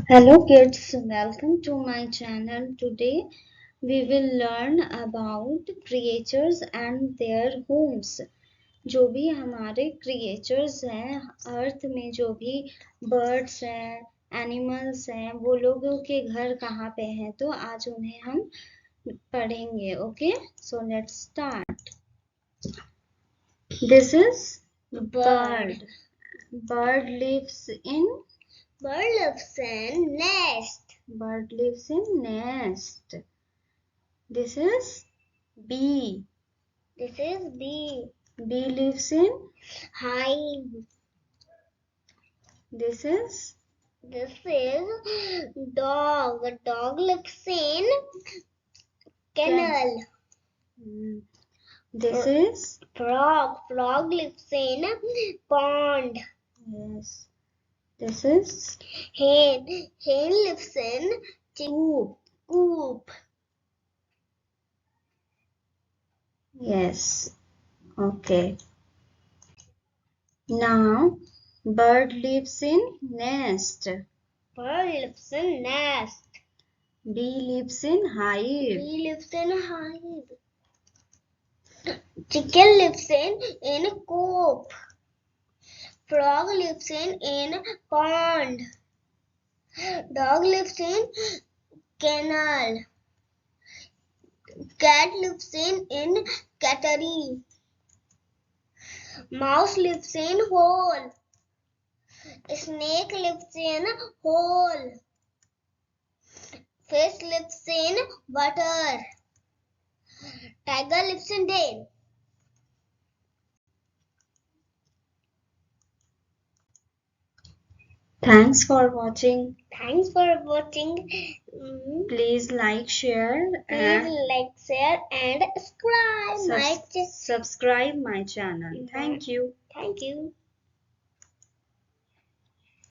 Hello kids, welcome to my channel. Today we will learn about creatures and their homes. जो भी हमारे creatures हैं अर्थ में जो भी birds हैं animals हैं वो लोगों के घर कहाँ पे हैं तो आज उन्हें हम पढ़ेंगे. Okay, so let's start. This is bird. Bird lives in nest. Bird lives in nest. This is bee. This is bee. Bee lives in Hive. This is dog. Dog lives in kennel. This is Frog. Frog lives in pond. yes. This is Hen. Hen lives in coop. yes. Okay. Now bird lives in nest. Bird lives in nest. Bee lives in hive. Bee lives in hive. Chicken lives in coop. Frog lives in pond. Dog lives in kennel. Cat lives in cattery. Mouse lives in hole. Snake lives in hole. Fish lives in water. Tiger lives in den. Thanks for watching. Thanks for watching. Please like, share, and share, and subscribe subscribe my channel. Thank you. Thank you.